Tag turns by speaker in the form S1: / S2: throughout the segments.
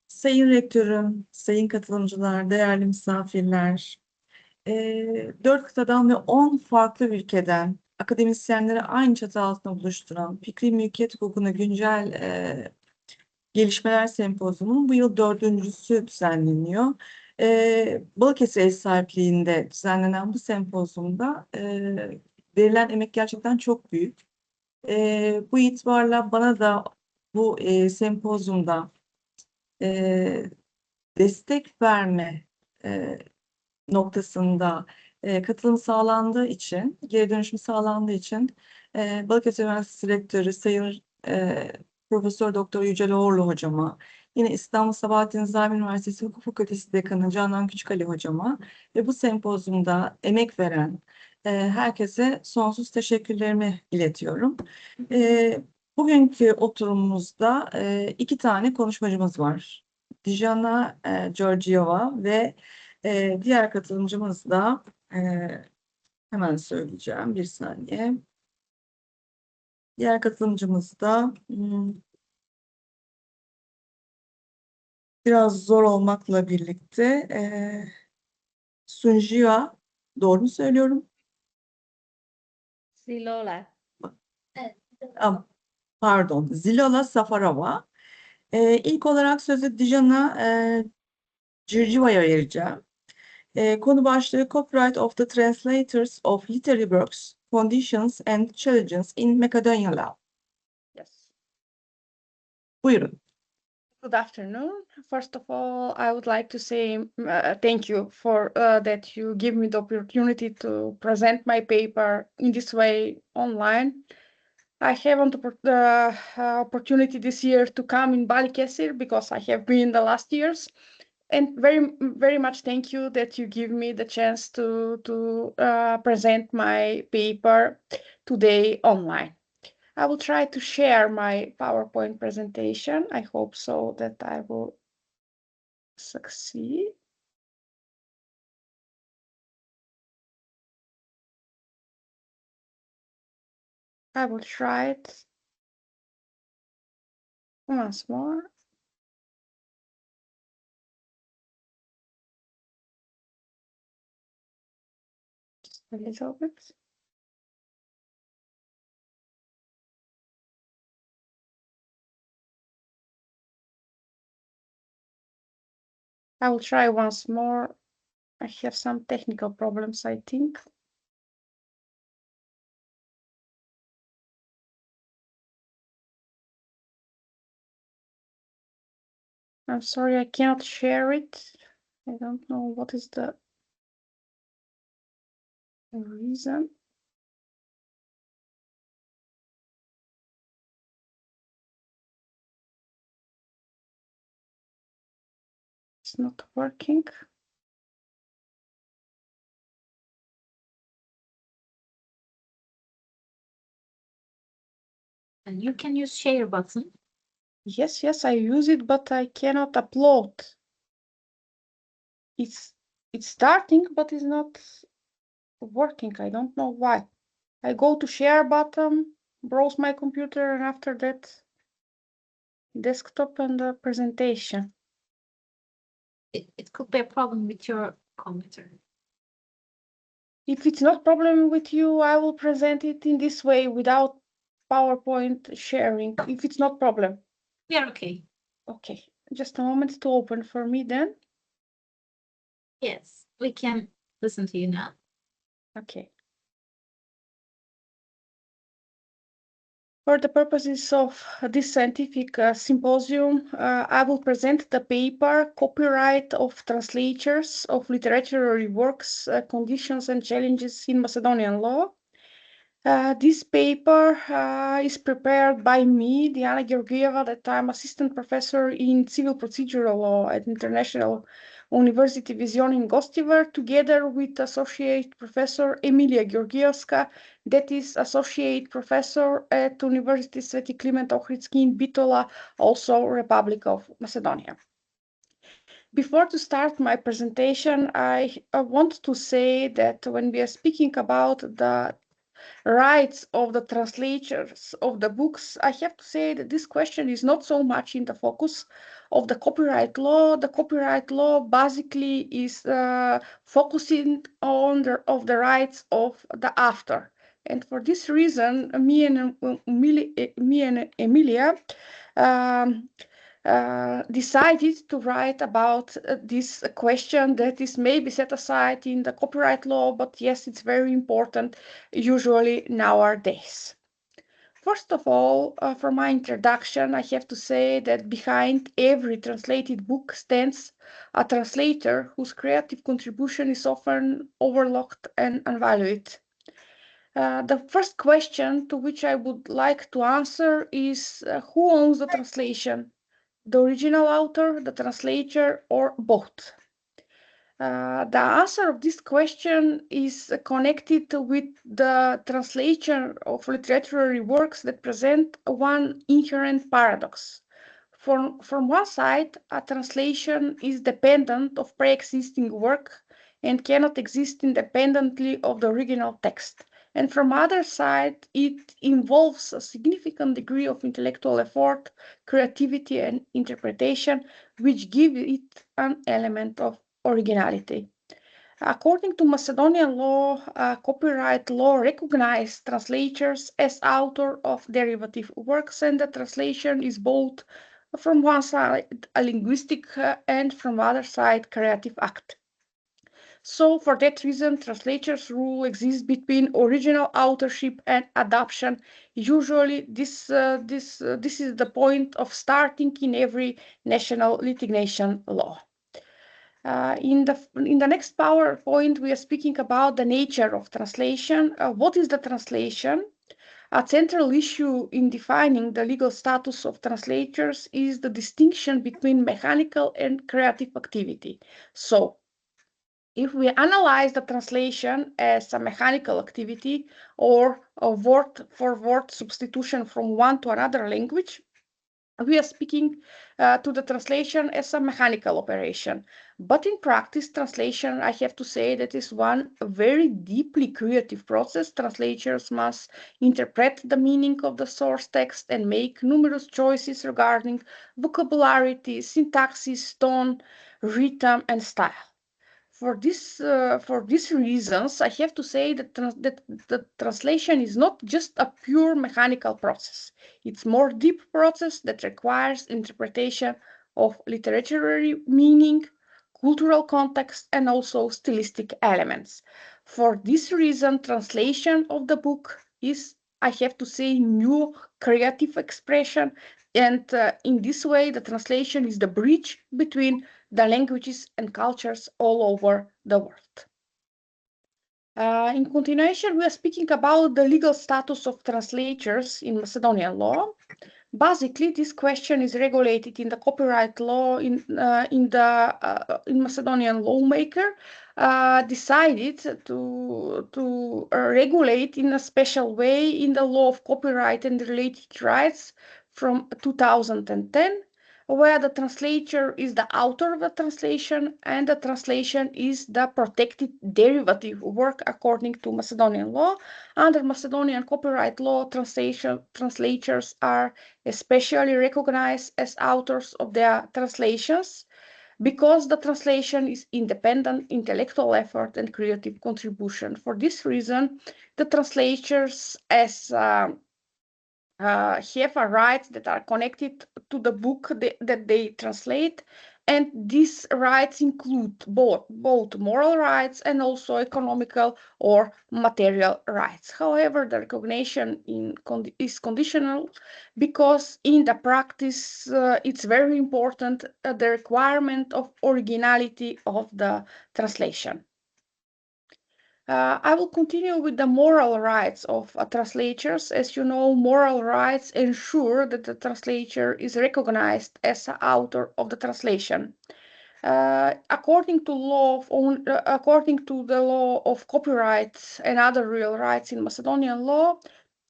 S1: Sayın Rektörüm, sayın katılımcılar, değerli misafirler, 4 kıtadan ve 10 farklı ülkeden akademisyenleri aynı çatı altında buluşturan Fikri Mülkiyet Hukukunda Güncel Gelişmeler Sempozyumu'nun bu yıl 4.'sü düzenleniyor. Balıkesir ev sahipliğinde düzenlenen bu sempozyumda verilen emek gerçekten çok büyük. Bu itibarla bana da bu sempozyumda destek verme noktasında katılım sağlandığı için, geri dönüşüm sağlandığı için Balıkesir Üniversitesi Rektörü Sayın Profesör Doktor Yücel hocama, yine İstanbul Sabahattin Üniversitesi Hukuk Fakültesi Dekanı Canan Küçükali hocama ve bu sempozyumda emek veren herkese sonsuz teşekkürlerimi iletiyorum. Bugünkü oturumumuzda 2 tane konuşmacımız var. Dijana Georgieva ve diğer katılımcımız da hemen söyleyeceğim bir saniye. Diğer katılımcımız da biraz zor olmakla birlikte Sunjiva, doğru mu söylüyorum?
S2: Zilola.
S3: Evet.
S1: Pardon, Zilola Safarova. İlk olarak sözü Dijana Georgieva'ya vereceğim. Konu başlığı Copyright of the Translators of Literary Works, Conditions and Challenges in Macedonian Law.
S2: Yes.
S1: Buyurun.
S2: Good afternoon. First of all, I would like to say thank you for that you give me the opportunity to present my paper in this way online. I haven't the opportunity this year to come in Balıkesir because I have been the last years. And very much thank you that you give me the chance to present my paper today online. I will try to share my PowerPoint presentation. I hope so that I will succeed. I will try it once more. Just a little bit. I will try once more. I have some technical problems, I think. I'm sorry, I cannot share it. I don't know what is the reason. It's not working.
S3: And you can use share button.
S2: Yes, I use it, but I cannot upload. It's starting, but it's not working. I don't know why. I go to share button, browse my computer, and after that, desktop and the presentation.
S3: It could be a problem with your computer.
S2: If it's not problem with you, I will present it in this way without PowerPoint sharing. If it's not problem.
S3: We are okay.
S2: Okay, just a moment to open for me then.
S3: Yes, we can listen to you now.
S2: Okay. For the purposes of this scientific symposium, I will present the paper Copyright of Translators of Literary Works, Conditions and Challenges in Macedonian Law. This paper is prepared by me, Diana Georgieva, that I'm assistant professor in civil procedural law at International University Vision in Gostivar, together with associate professor Emilia Georgievska, that is associate professor at University Sveti Kliment Ohridski in Bitola, also Republic of Macedonia. Before to start my presentation, I want to say that when we are speaking about the rights of the translators of the books, I have to say that this question is not so much in the focus of the copyright law basically is focusing on the rights of the author. And for this reason, me and Emilia decided to write about this question that is maybe set aside in the copyright law, but yes, it's very important usually nowadays. First of all, for my introduction, I have to say that behind every translated book stands a translator whose creative contribution is often overlooked and unvalued. The first question to which I would like to answer is who owns the translation? The original author, the translator, or both? The answer of this question is connected with the translation of literary works that present one inherent paradox. From one side, a translation is dependent of pre-existing work and cannot exist independently of the original text. And from other side, it involves a significant degree of intellectual effort, creativity, and interpretation, which give it an element of originality. According to Macedonian law, copyright law recognizes translators as author of derivative works, and the translation is both, from one side, a linguistic and from the other side, creative act. So for that reason, translators' rule exists between original authorship and adoption. Usually, this is the point of starting in every national litigation law. In the next PowerPoint, we are speaking about the nature of translation. What is the translation? A central issue in defining the legal status of translators is the distinction between mechanical and creative activity. So, if we analyze the translation as a mechanical activity or a word-for-word substitution from one to another language, we are speaking to the translation as a mechanical operation. But in practice, translation, I have to say, that is one very deeply creative process. Translators must interpret the meaning of the source text and make numerous choices regarding vocabulary, syntax, tone, rhythm, and style. For these reasons, I have to say that the translation is not just a pure mechanical process. It's more deep process that requires interpretation of literary meaning, cultural context, and also stylistic elements. For this reason, translation of the book is, I have to say, new creative expression, and in this way, the translation is the bridge between the languages and cultures all over the world. In continuation, we are speaking about the legal status of translators in Macedonian law. Basically, this question is regulated in the copyright law in Macedonian lawmaker decided to regulate in a special way in the law of copyright and related rights from 2010, where the translator is the author of the translation and the translation is the protected derivative work according to Macedonian law. Under Macedonian copyright law, translators are especially recognized as authors of their translations because the translation is independent intellectual effort and creative contribution. For this reason, the translators have a rights that are connected to the book that they translate, and these rights include both moral rights and also economical or material rights. However, the recognition is conditional because in the practice it's very important the requirement of originality of the translation. I will continue with the moral rights of translators. As you know, moral rights ensure that the translator is recognized as the author of the translation. According to the law of copyright and other real rights in Macedonian law,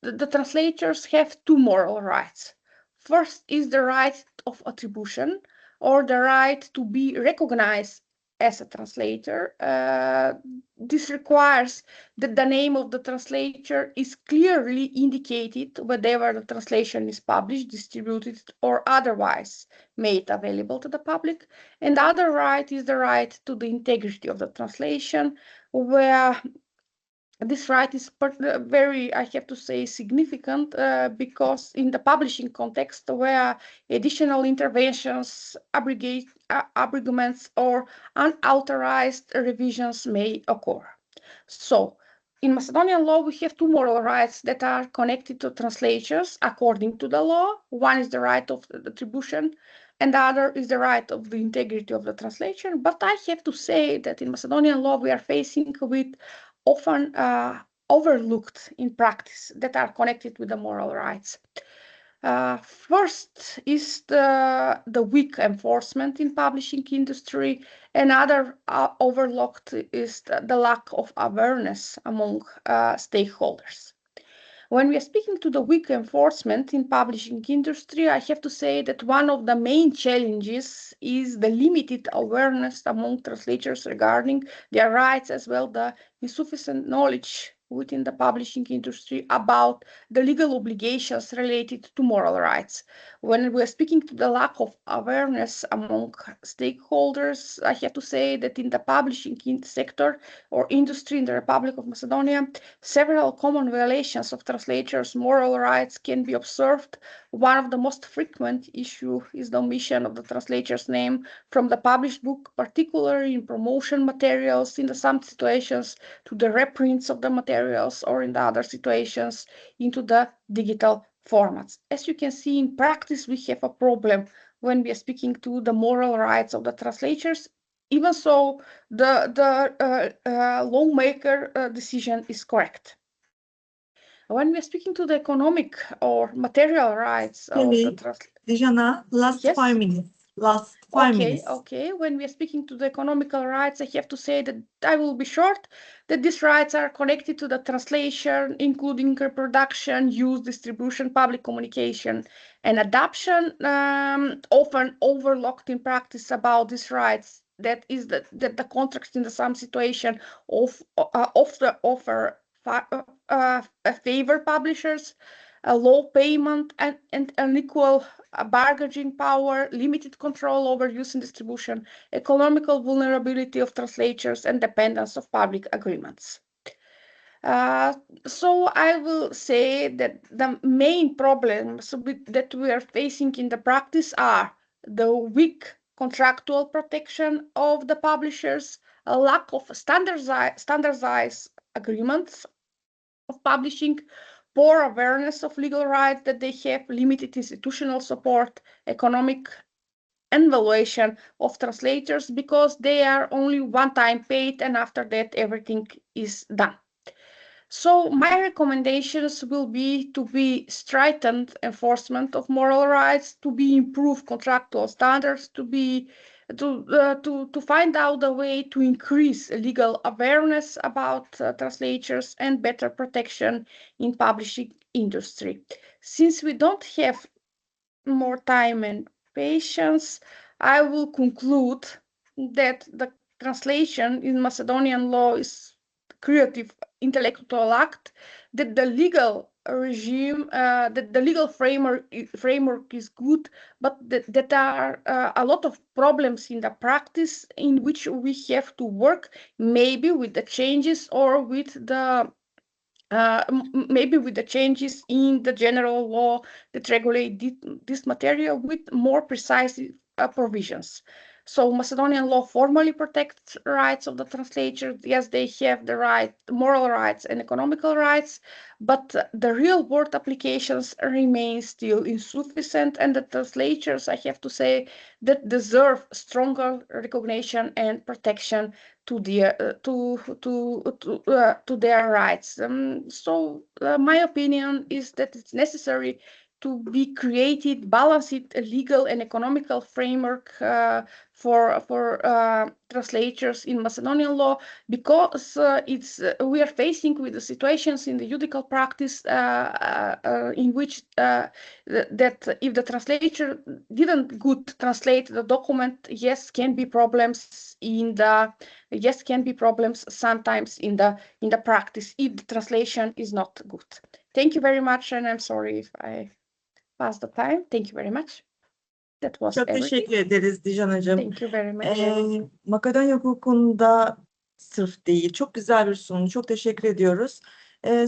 S2: the translators have two moral rights. First is the right of attribution, or the right to be recognized as a translator. This requires that the name of the translator is clearly indicated whenever the translation is published, distributed, or otherwise made available to the public. And the other right is the right to the integrity of the translation, where this right is very, I have to say, significant because in the publishing context, where additional interventions, abridgments, or unauthorized revisions may occur. So, in Macedonian law, we have two moral rights that are connected to translators according to the law. One is the right of attribution, and the other is the right of the integrity of the translation. But I have to say that in Macedonian law, we are facing with often overlooked in practice that are connected with the moral rights. First is the weak enforcement in publishing industry. Another overlooked is the lack of awareness among stakeholders. When we are speaking to the weak enforcement in publishing industry, I have to say that one of the main challenges is the limited awareness among translators regarding their rights, as well the insufficient knowledge within the publishing industry about the legal obligations related to moral rights. When we are speaking to the lack of awareness among stakeholders, I have to say that in the publishing sector or industry in the Republic of Macedonia, several common violations of translators' moral rights can be observed. One of the most frequent issues is the omission of the translator's name from the published book, particularly in promotion materials, in some situations to the reprints of the materials, or in the other situations into the digital formats. As you can see, in practice, we have a problem when we are speaking to the moral rights of the translators. Even so, the lawmaker decision is correct. When we are speaking to the economic or material rights of the
S1: Dijana, last
S2: Yes.
S1: 5 minutes. Last 5 minutes.
S2: Okay. When we are speaking to the economical rights, I have to say that I will be short, that these rights are connected to the translation, including reproduction, use, distribution, public communication, and adoption, often overlooked in practice about these rights. That is that the contracts in some situation of the offer favor publishers, a low payment and unequal bargaining power, limited control over use and distribution, economical vulnerability of translators, and dependence of public agreements. So I will say that the main problems that we are facing in the practice are the weak contractual protection of the publishers, a lack of standardized agreements of publishing, poor awareness of legal rights that they have, limited institutional support, economic evaluation of translators because they are only one time paid and after that everything is done. So my recommendations will be to be strengthened enforcement of moral rights, to be improved contractual standards, to find out a way to increase legal awareness about translators and better protection in publishing industry. Since we don't have more time and patience, I will conclude that the translation in Macedonian law is creative intellectual act, that the legal regime, that the legal framework is good, but that are a lot of problems in the practice in which we have to work, maybe with the changes or with the maybe with the changes in the general law that regulate this material with more precise provisions. So Macedonian law formally protects rights of the translators. Yes, they have the right, moral rights and economical rights, but the real world applications remain still insufficient, and the translators, I have to say, that deserve stronger recognition and protection to their to their rights. So my opinion is that it's necessary to be created, balanced legal and economical framework for translators in Macedonian law, because we are facing with the situations in the judicial practice in which that if the translator didn't good translate the document, can be problems sometimes in the practice if the translation is not good. Thank you very much, and I'm sorry if I passed the time. Thank you very much. That was
S1: Çok
S2: everything.
S1: teşekkür ederiz Dijan Hocam.
S2: Thank you very much.
S1: Makedonya hukukunda sırf değil, çok güzel bir sunum. Çok teşekkür ediyoruz.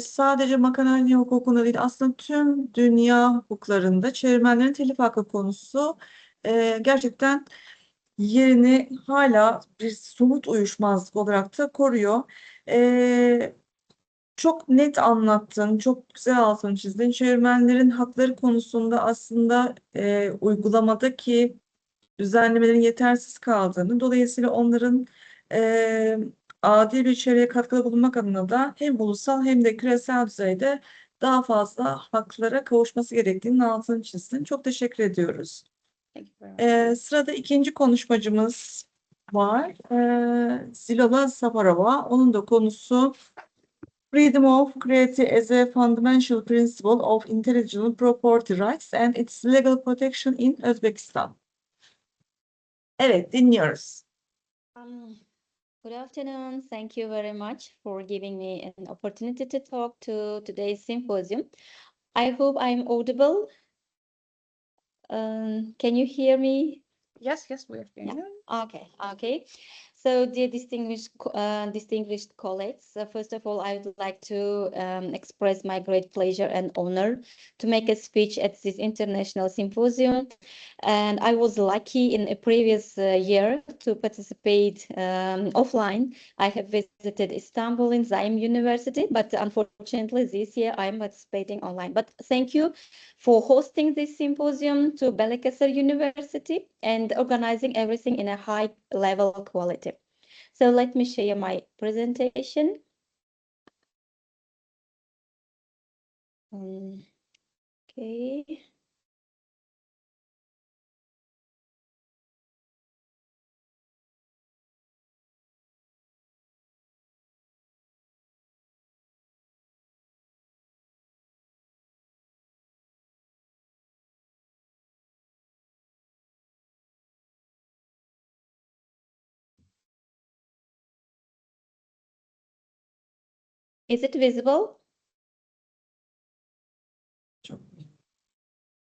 S1: Sadece Makedonya hukukunda değil, aslında tüm dünya hukuklarında çevirmenlerin telif hakkı konusu gerçekten yerini hala bir somut uyuşmazlık olarak da koruyor. Çok net anlattın, çok güzel altını çizdin. Çevirmenlerin hakları konusunda aslında uygulamadaki düzenlemelerin yetersiz kaldığını, dolayısıyla onların adil bir çevreye katkıda bulunmak adına da hem ulusal hem de küresel düzeyde daha fazla haklara kavuşması gerektiğinin altını çizdin. Çok teşekkür ediyoruz.
S2: Thank you very much.
S1: Sırada ikinci konuşmacımız var. Zilola Safarova. Onun da konusu Freedom of Creativity as a Fundamental Principle of Intellectual Property Rights and its Legal Protection in Özbekistan. Evet, dinliyoruz.
S4: Good afternoon. Thank you very much for giving me an opportunity to talk to today's symposium. I hope I'm audible. Can you hear me?
S2: Yes, we are hearing you.
S4: Okay. So, dear distinguished colleagues, first of all, I would like to express my great pleasure and honor to make a speech at this international symposium. And I was lucky in a previous year to participate offline. I have visited Istanbul in Zaim University, but unfortunately this year I am participating online. But thank you for hosting this symposium to Balıkesir University and organizing everything in a high level quality. So let me share my presentation. Okay. Is it visible?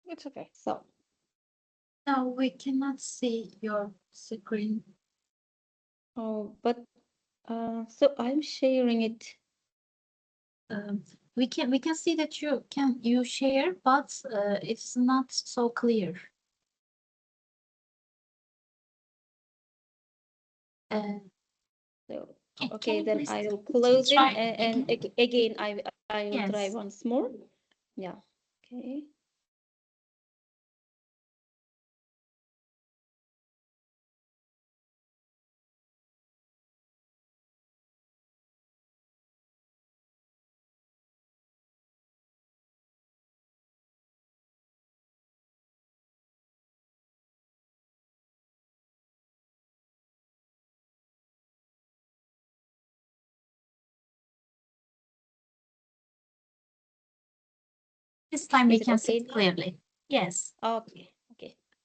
S2: It's okay.
S4: So,
S3: No, we cannot see your screen.
S4: but so I'm sharing it.
S3: We can see that you share, but it's not so clear.
S4: So,
S3: Can
S4: okay,
S3: you
S4: then
S3: please
S4: I will close it
S3: try
S4: and again I will try
S3: Yes.
S4: once more. Yeah. Okay.
S3: This time we
S4: Is it
S3: can
S4: okay
S3: see it
S4: now?
S3: clearly. Yes.
S4: Okay,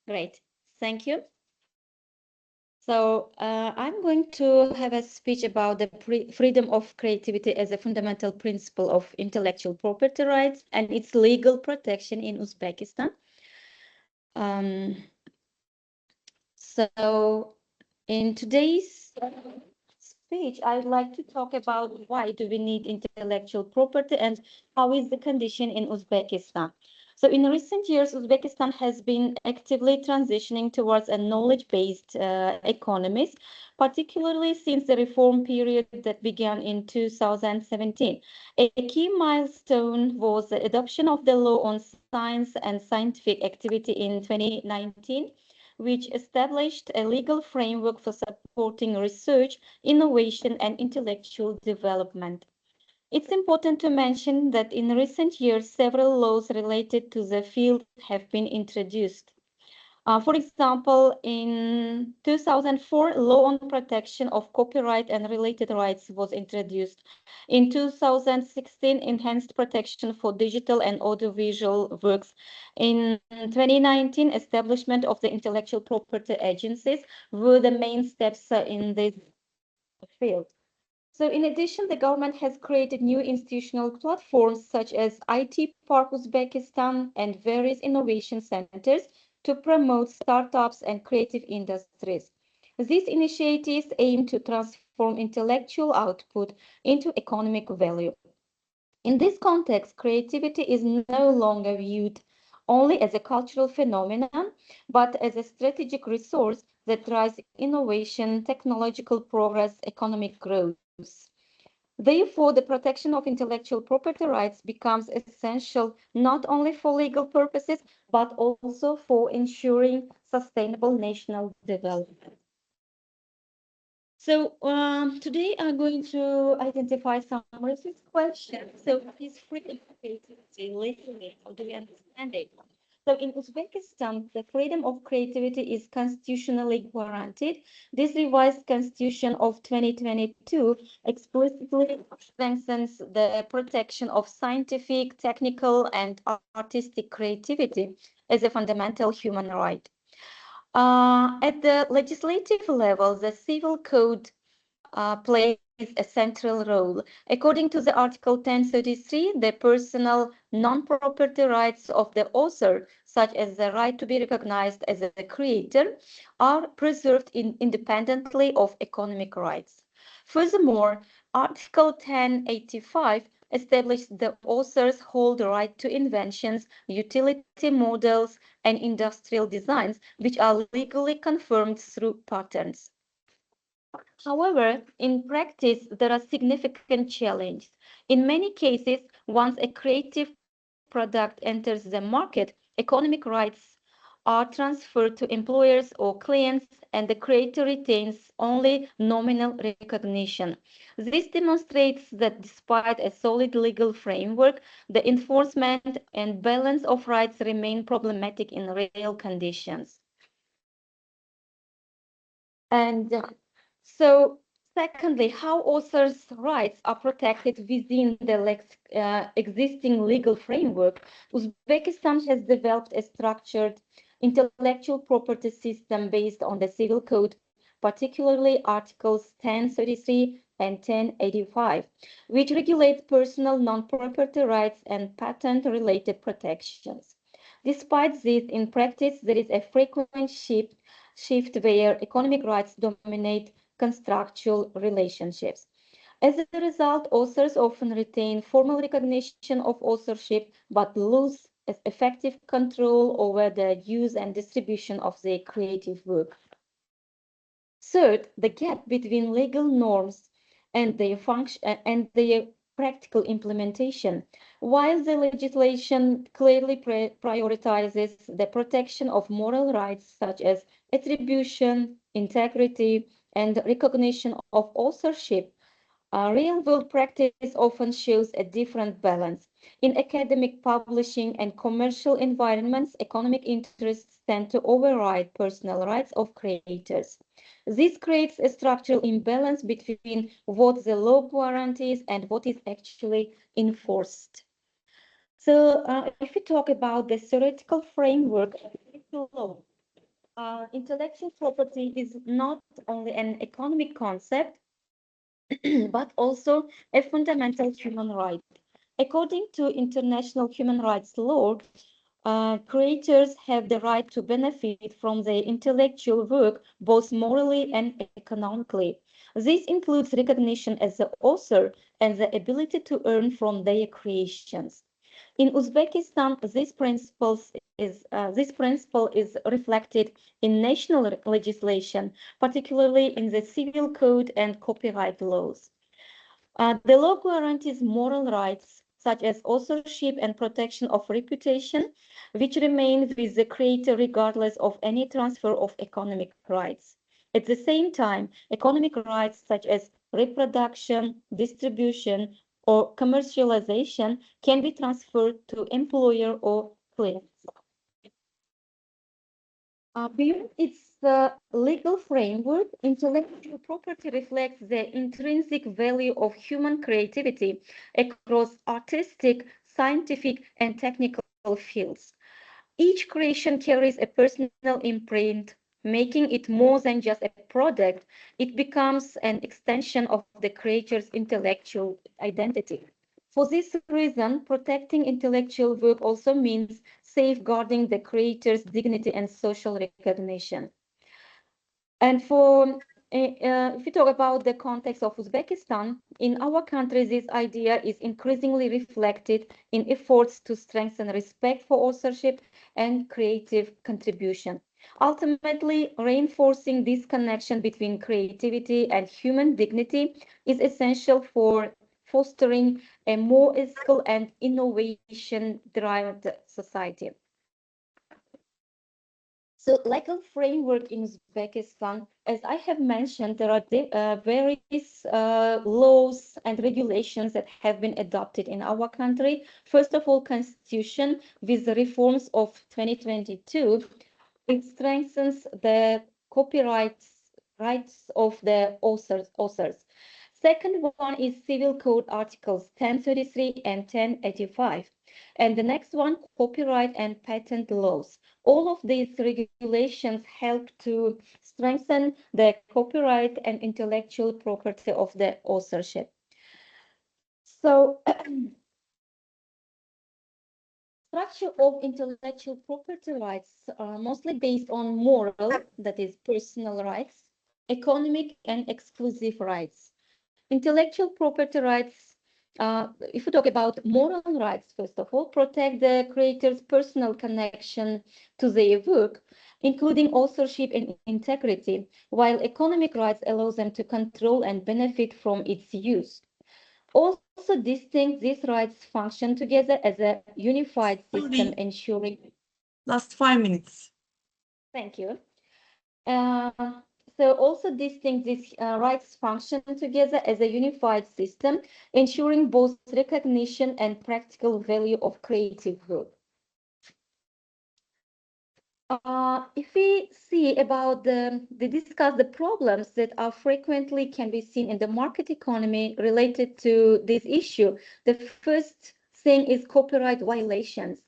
S4: great. Thank you. So I'm going to have a speech about the freedom of creativity as a fundamental principle of intellectual property rights and its legal protection in Uzbekistan. So in today's speech, I'd like to talk about why do we need intellectual property and how is the condition in Uzbekistan. So in recent years, Uzbekistan has been actively transitioning towards a knowledge-based economy, particularly since the reform period that began in 2017. A key milestone was the adoption of the law on science and scientific activity in 2019, which established a legal framework for supporting research, innovation, and intellectual development. It's important to mention that in recent years, several laws related to the field have been introduced. For example, in 2004, law on protection of copyright and related rights was introduced. In 2016, enhanced protection for digital and audiovisual works. In 2019, establishment of the intellectual property agencies were the main steps in this field. So in addition, the government has created new institutional platforms such as IT Park Uzbekistan and various innovation centers to promote startups and creative industries. These initiatives aim to transform intellectual output into economic value. In this context, creativity is no longer viewed only as a cultural phenomenon, but as a strategic resource that drives innovation, technological progress, economic growth. Therefore, the protection of intellectual property rights becomes essential not only for legal purposes, but also for ensuring sustainable national development. So today I'm going to identify some research questions. So is freedom of creativity legally? How do we understand it? So in Uzbekistan, the freedom of creativity is constitutionally guaranteed. This revised constitution of 2022 explicitly strengthens the protection of scientific, technical, and artistic creativity as a fundamental human right. At the legislative level, the civil code plays a central role. According to the Article 1033, the personal non-property rights of the author, such as the right to be recognized as a creator, are preserved independently of economic rights. Furthermore, Article 1085 established the authors hold the right to inventions, utility models, and industrial designs, which are legally confirmed through patents. However, in practice, there are significant challenges. In many cases, once a creative product enters the market, economic rights are transferred to employers or clients, and the creator retains only nominal recognition. This demonstrates that despite a solid legal framework, the enforcement and balance of rights remain problematic in real conditions. And so, secondly, how authors' rights are protected within the existing legal framework. Uzbekistan has developed a structured intellectual property system based on the Civil Code, particularly Articles 1033 and 1085, which regulate personal non-property rights and patent-related protections. Despite this, in practice, there is a frequent shift where economic rights dominate contractual relationships. As a result, authors often retain formal recognition of authorship but lose effective control over the use and distribution of their creative work. Third, the gap between legal norms and their function and their practical implementation. While the legislation clearly prioritizes the protection of moral rights such as attribution, integrity, and recognition of authorship, real-world practice often shows a different balance. In academic publishing and commercial environments, economic interests tend to override personal rights of creators. This creates a structural imbalance between what the law guarantees and what is actually enforced. So if we talk about the theoretical framework of law, intellectual property is not only an economic concept, but also a fundamental human right. According to international human rights law, creators have the right to benefit from their intellectual work both morally and economically. This includes recognition as the author and the ability to earn from their creations. In Uzbekistan, this principle is reflected in national legislation, particularly in the civil code and copyright laws. The law guarantees moral rights such as authorship and protection of reputation, which remain with the creator regardless of any transfer of economic rights. At the same time, economic rights such as reproduction, distribution, or commercialization can be transferred to employer or clients. Beyond its legal framework, intellectual property reflects the intrinsic value of human creativity across artistic, scientific, and technical fields. Each creation carries a personal imprint, making it more than just a product. It becomes an extension of the creator's intellectual identity. For this reason, protecting intellectual work also means safeguarding the creator's dignity and social recognition. And if we talk about the context of Uzbekistan, in our country, this idea is increasingly reflected in efforts to strengthen respect for authorship and creative contribution. Ultimately, reinforcing this connection between creativity and human dignity is essential for fostering a more ethical and innovation-driven society. So, legal framework in Uzbekistan, as I have mentioned, there are various laws and regulations that have been adopted in our country. First of all, Constitution with the reforms of 2022, it strengthens the copyright rights of the authors. Second one is Civil Code Articles 1033 and 1085. And the next one, copyright and patent laws. All of these regulations help to strengthen the copyright and intellectual property of the authorship. So, structure of intellectual property rights are mostly based on moral, that is personal rights, economic and exclusive rights. Intellectual property rights, if we talk about moral rights, first of all, protect the creator's personal connection to their work, including authorship and integrity, while economic rights allow them to control and benefit from its use. Also distinct, these rights function together as a unified system ensuring...
S1: Last 5 minutes.
S4: Thank you. So also distinct, these rights function together as a unified system, ensuring both recognition and practical value of creative work. If we see about discuss the problems that are frequently can be seen in the market economy related to this issue, the first thing is copyright violations.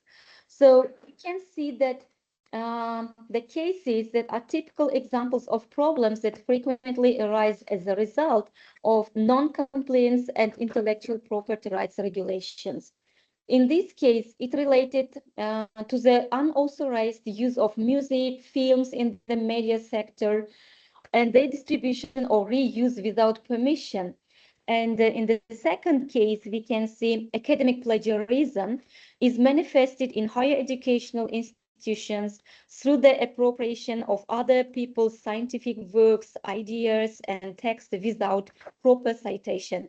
S4: So we can see that the cases that are typical examples of problems that frequently arise as a result of non-compliance and intellectual property rights regulations. In this case, it related to the unauthorized use of music, films in the media sector, and their distribution or reuse without permission. And in the second case, we can see academic plagiarism is manifested in higher educational institutions through the appropriation of other people's scientific works, ideas, and texts without proper citation.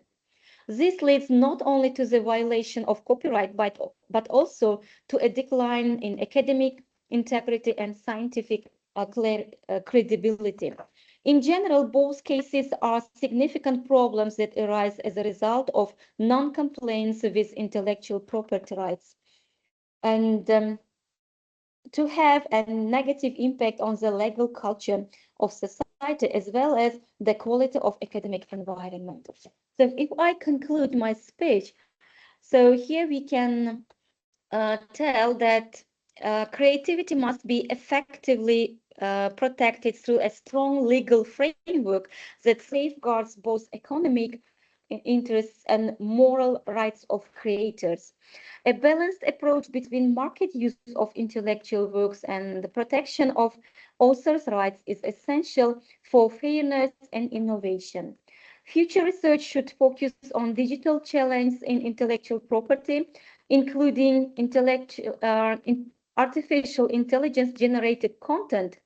S4: This leads not only to the violation of copyright, but also to a decline in academic integrity and scientific credibility. In general, both cases are significant problems that arise as a result of non-compliance with intellectual property rights, and to have a negative impact on the legal culture of society as well as the quality of academic environment. So if I conclude my speech, so here we can tell that creativity must be effectively protected through a strong legal framework that safeguards both economic interests and moral rights of creators. A balanced approach between market use of intellectual works and the protection of authors' rights is essential for fairness and innovation. Future research should focus on digital challenges in intellectual property, including artificial intelligence-generated content,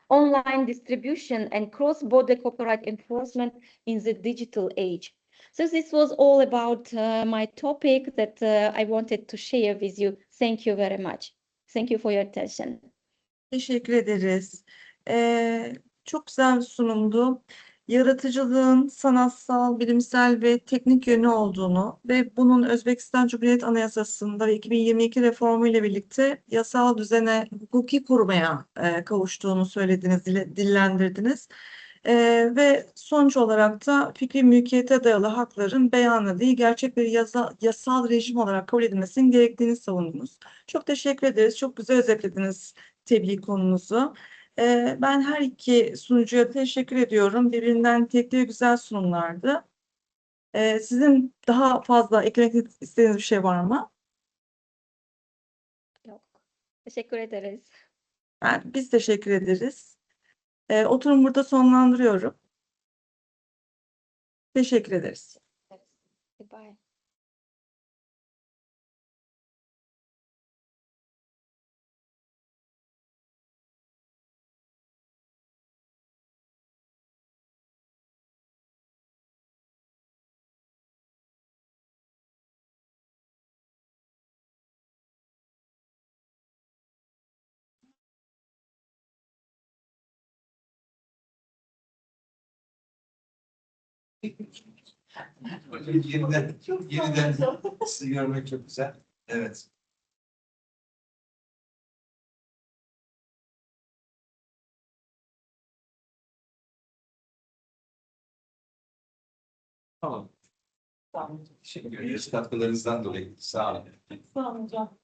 S4: online distribution, and cross-border copyright enforcement in the digital age. So this was all about my topic that I wanted to share with you. Thank you very much. Thank you for your attention.
S1: Teşekkür ederiz. Çok güzel bir sunumdu. yaratıcılığın sanatsal, bilimsel ve teknik yönü olduğunu ve bunun Özbekistan Cumhuriyet Anayasası'nda ve 2022 reformu ile birlikte yasal düzene, hukuki korumaya kavuştuğunu söylediniz, dillendirdiniz. Ve sonuç olarak da fikri mülkiyete dayalı hakların beyanı değil, gerçek bir yasal rejim olarak kabul edilmesinin gerektiğini savundunuz. Çok teşekkür ederiz. Çok güzel özetlediniz tebliğ konunuzu. Ben her iki sunucuya teşekkür ediyorum. Birbirinden nitelikli ve güzel sunumlardı. Sizin daha fazla eklemek istediğiniz bir şey var mı?
S4: Yok. Teşekkür ederiz.
S1: Biz teşekkür ederiz. Oturumu burada sonlandırıyorum. Teşekkür ederiz.
S4: Goodbye.
S5: Hocam yeniden sizi görmek çok güzel. Evet. Tamam. Teşekkür ederiz katkılarınızdan dolayı. Sağ olun.
S1: Sağ olun hocam.